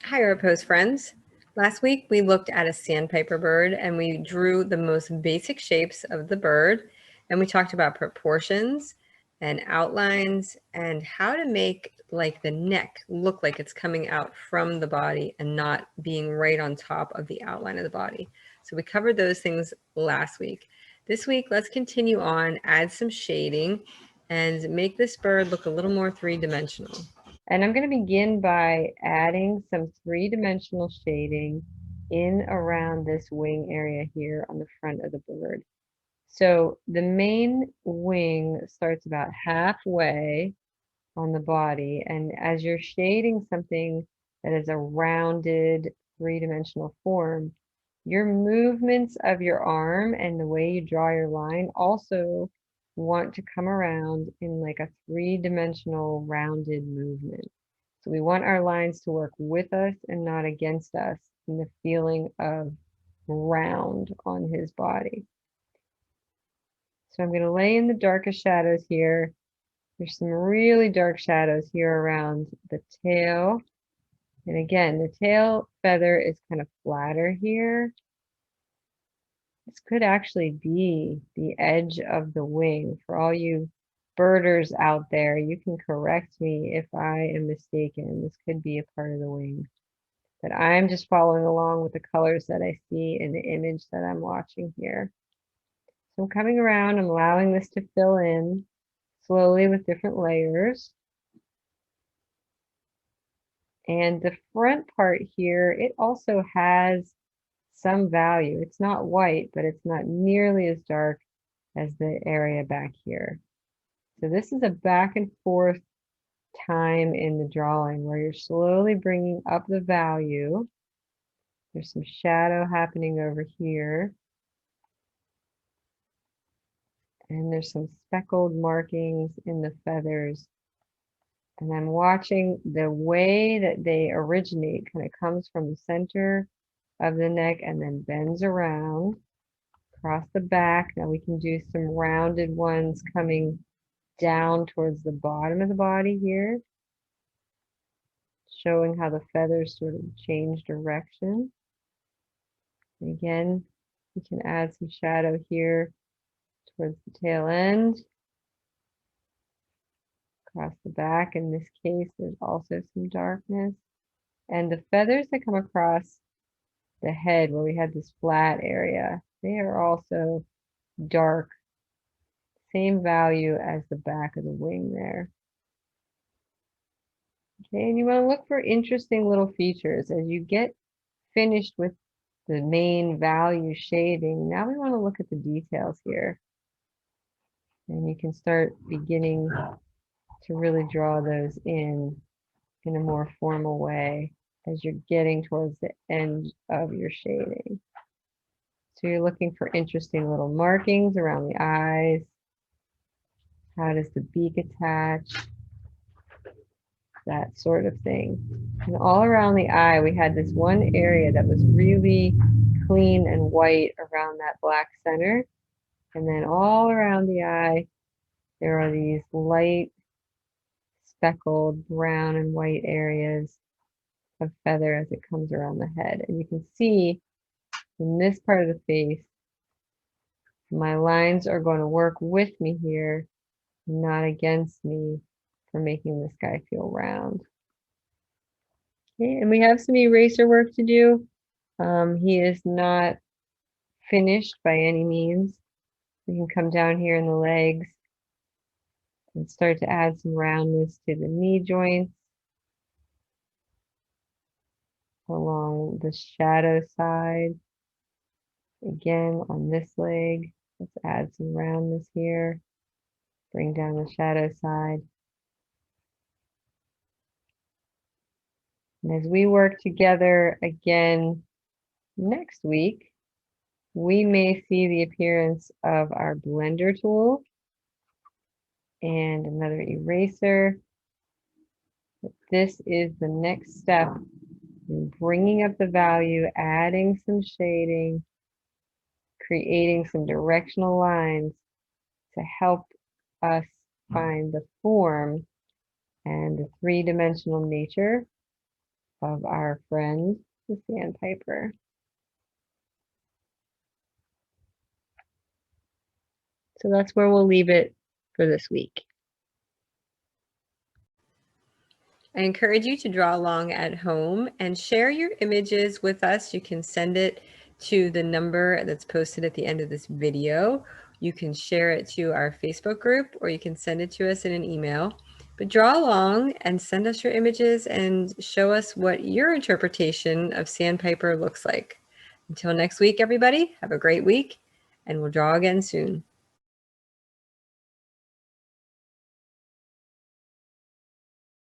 Hi, Artpost Friends. Last week we looked at a sandpiper bird and we drew the most basic shapes of the bird, and we talked about proportions and outlines and how to make like the neck look like it's coming out from the body and not being right on top of the outline of the body. So we covered those things last week. This week, let's continue on, add some shading, and make this bird look a little more three-dimensional. And I'm going to begin by adding some three-dimensional shading in around this wing area here on the front of the bird. So the main wing starts about halfway on the body, and as you're shading something that is a rounded three-dimensional form, your movements of your arm and the way you draw your line also want to come around in like a three-dimensional rounded movement. So we want our lines to work with us and not against us in the feeling of round on his body. So I'm going to lay in the darkest shadows here. There's some really dark shadows here around the tail. And again, the tail feather is kind of flatter here. This could actually be the edge of the wing. For all you birders out there, you can correct me if I am mistaken. This could be a part of the wing. But I'm just following along with the colors that I see in the image that I'm watching here. So I'm coming around, I'm allowing this to fill in slowly with different layers. And the front part here, it also has some value. It's not white, but it's not nearly as dark as the area back here. So this is a back and forth time in the drawing where you're slowly bringing up the value. There's some shadow happening over here. And there's some speckled markings in the feathers. And I'm watching the way that they originate, kind of comes from the center of the neck and then bends around across the back. Now we can do some rounded ones coming down towards the bottom of the body here, showing how the feathers sort of change direction. And again, we can add some shadow here towards the tail end. Across the back, in this case, there's also some darkness. And the feathers that come across the head where we had this flat area, they are also dark, same value as the back of the wing there. Okay, and you want to look for interesting little features as you get finished with the main value shading. Now we want to look at the details here. And you can start beginning to really draw those in a more formal way as you're getting towards the end of your shading. So you're looking for interesting little markings around the eyes. How does the beak attach? That sort of thing. And all around the eye, we had this one area that was really clean and white around that black center. And then all around the eye, there are these light speckled brown and white areas of feather as it comes around the head. And you can see in this part of the face, my lines are going to work with me here, not against me, for making this guy feel round. Okay, and we have some eraser work to do. He is not finished by any means. We can come down here in the legs and start to add some roundness to the knee joints along the shadow side. Again, on this leg, let's add some roundness here. Bring down the shadow side. And as we work together again next week, we may see the appearance of our blender tool and another eraser. But this is the next step in bringing up the value, adding some shading, creating some directional lines to help us find the form and the three-dimensional nature of our friend, the sandpiper. So that's where we'll leave it for this week. I encourage you to draw along at home and share your images with us. You can send it to the number that's posted at the end of this video. You can share it to our Facebook group, or you can send it to us in an email. But draw along and send us your images and show us what your interpretation of Sandpiper looks like. Until next week, everybody, have a great week, and we'll draw again soon.